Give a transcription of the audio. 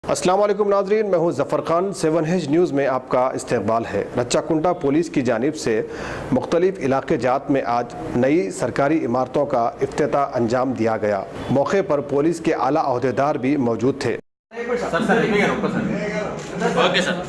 अस्सलाम वालेकुम नाज़रीन, मैं हूं ज़फ़र खान। 7H न्यूज़ में आपका इस्तकबाल है। रच्चाकुंटा पुलिस की जानिब से मुख्तलिफ इलाके जात में आज नई सरकारी इमारतों का इफ्तिताह अंजाम दिया गया। मौके पर पुलिस के आला अहदेदार भी मौजूद थे। Okay sir.